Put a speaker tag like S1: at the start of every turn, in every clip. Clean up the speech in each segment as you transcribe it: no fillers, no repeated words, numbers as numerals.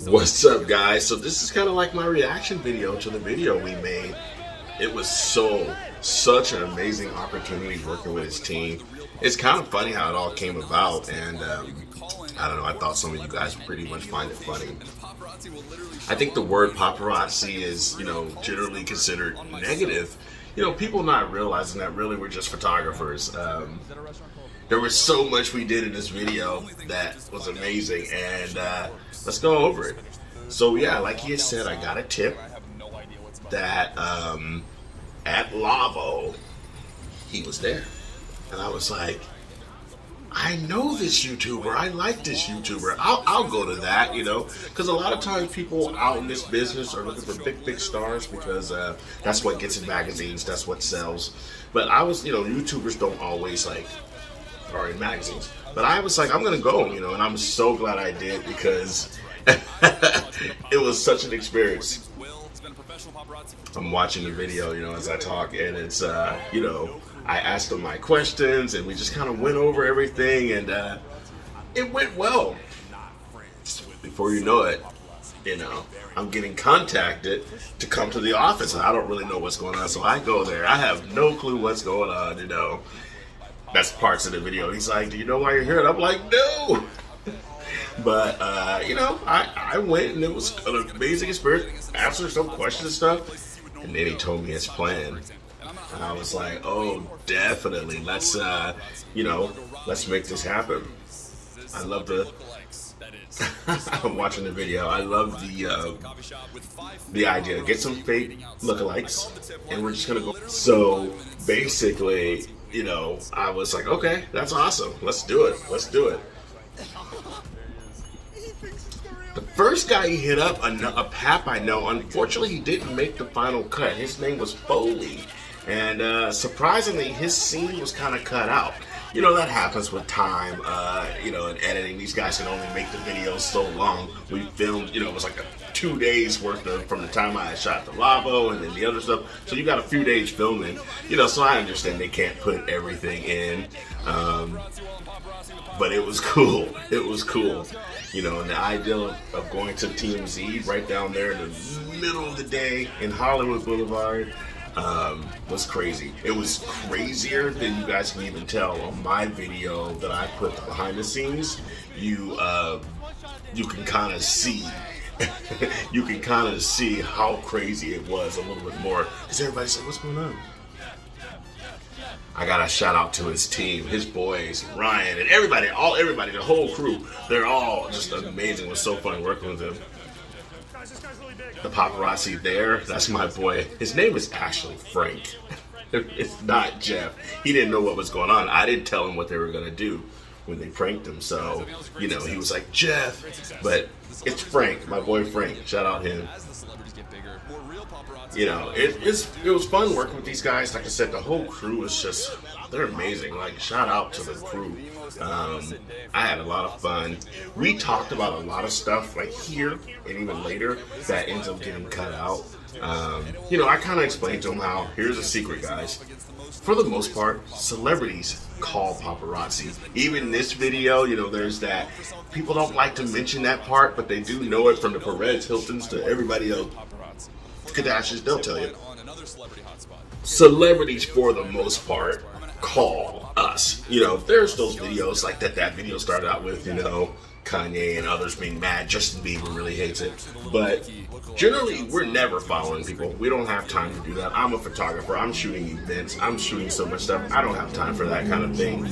S1: What's up, guys? So this is kind of like my reaction video to the video we made. It was such an amazing opportunity working with his team. It's kind of funny how it all came about, and I don't know, I thought some of you guys would pretty much find it funny. I think the word paparazzi is, generally considered negative. People not realizing that really we're just photographers. There was so much we did in this video that was amazing, and let's go over it. So yeah, like he had said, I got a tip that at Lavo, he was there. And I was like, I know this YouTuber. I like this YouTuber. I'll go to that, because a lot of times people out in this business are looking for big stars because that's what gets in magazines. That's what sells. But I was, YouTubers don't always are in magazines. But I was like, I'm going to go, and I'm so glad I did because it was such an experience. I'm watching the video, as I talk, and it's, I asked him my questions, and we just kind of went over everything, and it went well. Before you know it, I'm getting contacted to come to the office, and I don't really know what's going on, so I go there. I have no clue what's going on, That's parts of the video. He's like, do you know why you're here? And I'm like, no! But, I went, and it was an amazing experience. Answered some questions and stuff, and then he told me his plan. And I was like, oh, definitely. Let's make this happen. I love I'm watching the video. I love the idea. Get some fake lookalikes, and we're just going to go. So, basically, I was like, okay, that's awesome. Let's do it. The first guy he hit up, a pap I know, unfortunately he didn't make the final cut. His name was Foley. And surprisingly, his scene was kind of cut out. That happens with time, and editing. These guys can only make the videos so long. We filmed, it was like 2 days worth of, from the time I shot the Lavo and then the other stuff. So you got a few days filming, so I understand they can't put everything in. But it was cool. And the idea of going to TMZ right down there in the middle of the day in Hollywood Boulevard was crazy. It was crazier than you guys can even tell on my video that I put behind the scenes. You can kind of see. You can kind of see how crazy it was a little bit more. Because everybody's like, what's going on? I got a shout out to his team, his boys, Ryan, and everybody, the whole crew. They're all just amazing. It was so fun working with them. The paparazzi there, that's my boy. His name is actually Frank. It's not Jeff. He didn't know what was going on. I didn't tell him what they were going to do when they pranked him. So, he was like, Jeff. But it's Frank, my boy Frank. Shout out him. It was fun working with these guys. Like I said, the whole crew is they're amazing. Shout out to the crew. I had a lot of fun. We talked about a lot of stuff here and even later that ends up getting cut out. I kind of explained to them how, here's a secret, guys. For the most part, celebrities call paparazzi. Even in this video, there's that. People don't like to mention that part, but they do know it from the Perez Hiltons to everybody else. Kardashians, they'll tell you. Celebrities, for the most part, call us. There's those videos like that video started out with, Kanye and others being mad. Justin Bieber really hates it. But generally, we're never following people. We don't have time to do that. I'm a photographer. I'm shooting events. I'm shooting so much stuff. I don't have time for that kind of thing.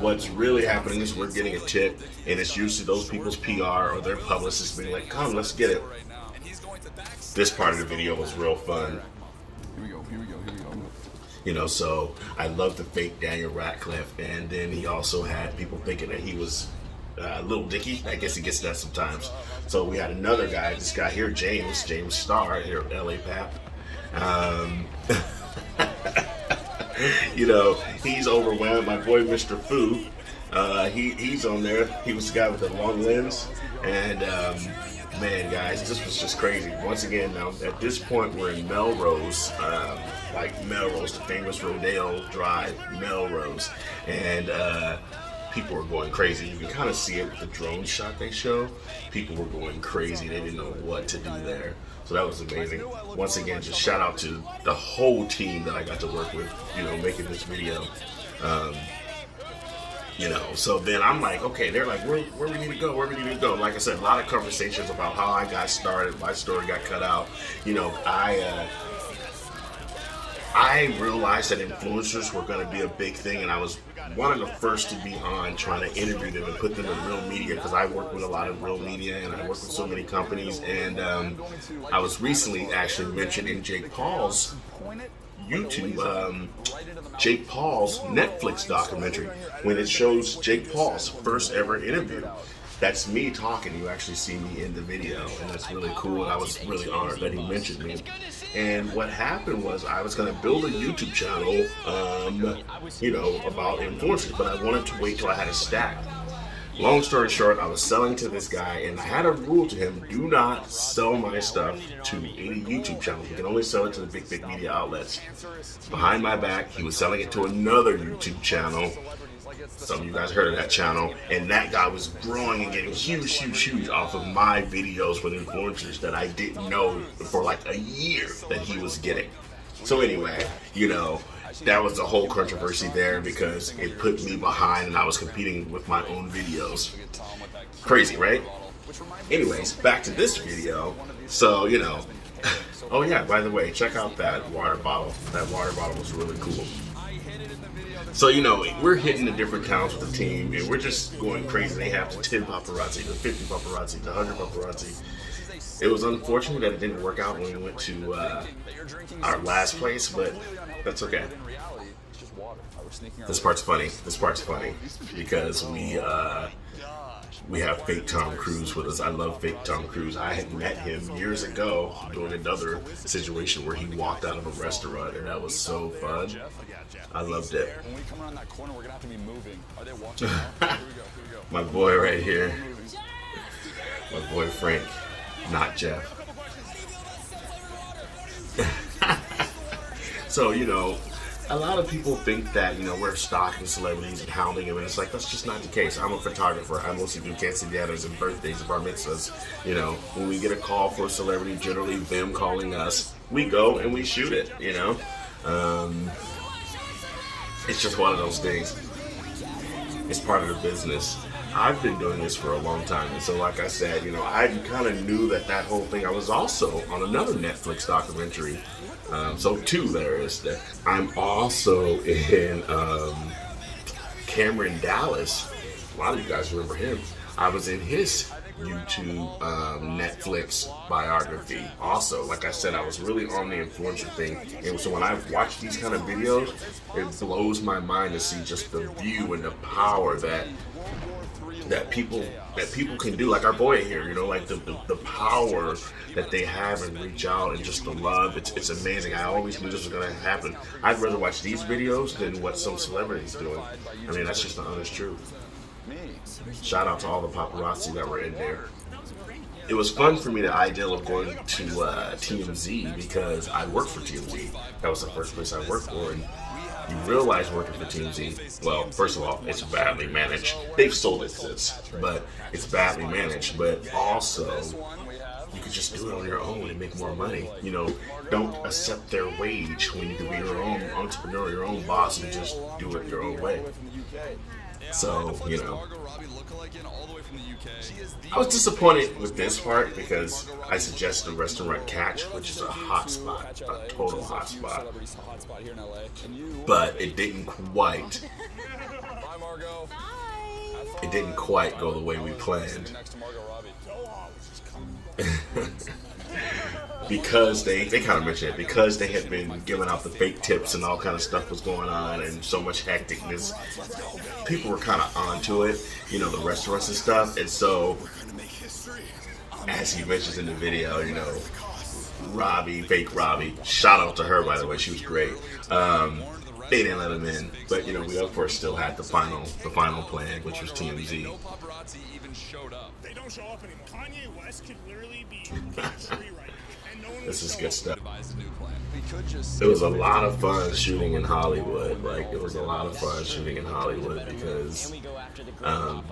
S1: What's really happening is we're getting a tip, and it's usually those people's PR or their publicists being like, come, let's get it. This part of the video was real fun. Here we go. So I love the fake Daniel Radcliffe, and then he also had people thinking that he was Little Dicky. I guess he gets that sometimes. So we had another guy, this guy here, James Starr here at LA Pap. He's overwhelmed. My boy Mr. Fu, he's on there. He was the guy with the long lens, and man, guys, this was just crazy. Once again, now at this point, we're in Melrose, Melrose, the famous Rodeo Drive, Melrose, and people were going crazy. You can kind of see it with the drone shot they show. People were going crazy. They didn't know what to do there. So that was amazing. Once again, just shout out to the whole team that I got to work with, you know, making this video. You know, so then I'm like, okay, they're like, where we need to go, where we need to go. Like I said, a lot of conversations about how I got started, my story got cut out. You know, I realized that influencers were going to be a big thing, and I was one of the first to be on trying to interview them and put them in real media, because I work with a lot of real media and I work with so many companies. And I was recently actually mentioned in Jake Paul's YouTube, Jake Paul's Netflix documentary, when it shows Jake Paul's first ever interview. That's me talking. You actually see me in the video, and that's really cool. And I was really honored that he mentioned me. And what happened was I was going to build a YouTube channel, you know, about influencers, but I wanted to wait till I had a stack. Long story short, I was selling to this guy, and I had a rule to him: do not sell my stuff to any YouTube channel. You can only sell it to the big media outlets. Behind my back, he was selling it to another YouTube channel. Some of you guys heard of that channel, and that guy was growing and getting huge off of my videos with influencers that I didn't know for like a year that he was getting. So anyway, you know, that was the whole controversy there, because it put me behind and I was competing with my own videos. Crazy, right? Anyways, back to this video. So, you know, oh yeah, by the way, check out that water bottle. That water bottle was really cool. So, you know, we're hitting the different towns with the team, and we're just going crazy. They have the 10 paparazzi, the 50 paparazzi, the 100 paparazzi. It was unfortunate that it didn't work out when we went to our last place, but that's okay. This part's funny. This part's funny because we have fake Tom Cruise with us. I love fake Tom Cruise. I had met him years ago doing another situation where he walked out of a restaurant, and that was so fun. I loved it. My boy right here. My boy Frank, not Jeff. So, you know, a lot of people think that, you know, we're stalking celebrities and hounding them, and it's like, that's just not the case. I'm a photographer. I mostly do quinceañeras and birthdays and bar mitzvahs. You know, when we get a call for a celebrity, generally them calling us, we go and we shoot it, you know. It's just one of those things. It's part of the business. I've been doing this for a long time, and so like I said, you know, I kind of knew that whole thing. I was also on another Netflix documentary. So two there is that. I'm also in Cameron Dallas. A lot of you guys remember him. I was in his YouTube Netflix biography. Also, like I said, I was really on the influencer thing, and so when I watch these kind of videos, it blows my mind to see just the view and the power that people can do, like our boy here, you know, like the power that they have and reach out, and just the love. It's amazing. I always knew this was gonna happen. I'd rather watch these videos than what some celebrities doing. I mean, that's just the honest truth. Shout out to all the paparazzi that were in there. It was fun for me, the idea of going to TMZ, because I worked for TMZ. That was the first place I worked for, and you realize working for TMZ, well, first of all, it's badly managed. They've sold it since, but it's badly managed. But also, you could just do it on your own and make more money. You know, don't accept their wage when you can be your own entrepreneur, your own boss, and just do it your own way. So, you know, I was disappointed with this part because I suggested a restaurant Catch, which is a hot spot, a total hot spot. But it didn't quite go the way we planned. Because they kind of mentioned it, because they had been giving out the fake tips and all kind of stuff was going on, and so much hecticness, people were kind of onto it, you know, the restaurants and stuff. And so, as he mentions in the video, you know, Robbie, fake Robbie, shout out to her, by the way, she was great. They didn't let him in, but you know, we of course still had the final plan, which was TMZ.
S2: They don't show up, and Kanye West could literally be right.
S1: This is good stuff. It was a lot of fun shooting in Hollywood. Like, it was a lot of fun shooting in Hollywood because um,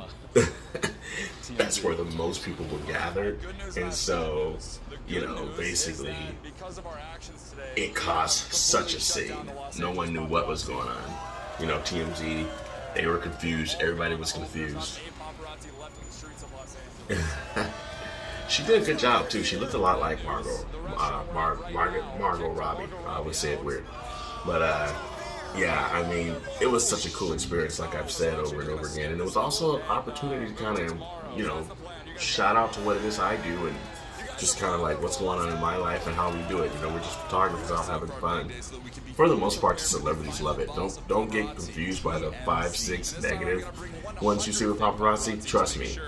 S1: that's where the most people were gathered. And so, you know, basically, it caused such a scene. No one knew what was going on. You know, TMZ, they were confused. Everybody was confused. She did a good job too. She looked a lot like Margot Robbie. I would say it weird, but yeah. I mean, it was such a cool experience, like I've said over and over again. And it was also an opportunity to kind of, you know, shout out to what it is I do and just kind of like what's going on in my life and how we do it. You know, we're just photographers out having fun. For the most part, the celebrities love it. Don't get confused by the 5, 6 negative ones you see with paparazzi. Trust me.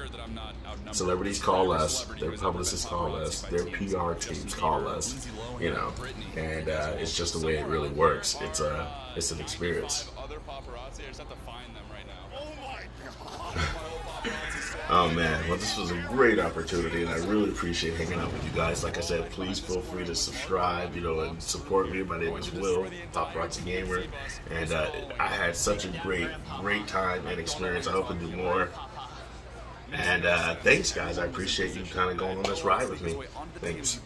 S1: Celebrities call us, their publicists call us, their PR teams call us, you know, and it's just the way it really works. It's an experience. Oh man, well, this was a great opportunity, and I really appreciate hanging out with you guys. Like I said, please feel free to subscribe, you know, and support me. My name is Will, Paparazzi Gamer, and I had such a great time and experience. I hope to do more. And thanks, guys. I appreciate you kind of going on this ride with me. Thanks.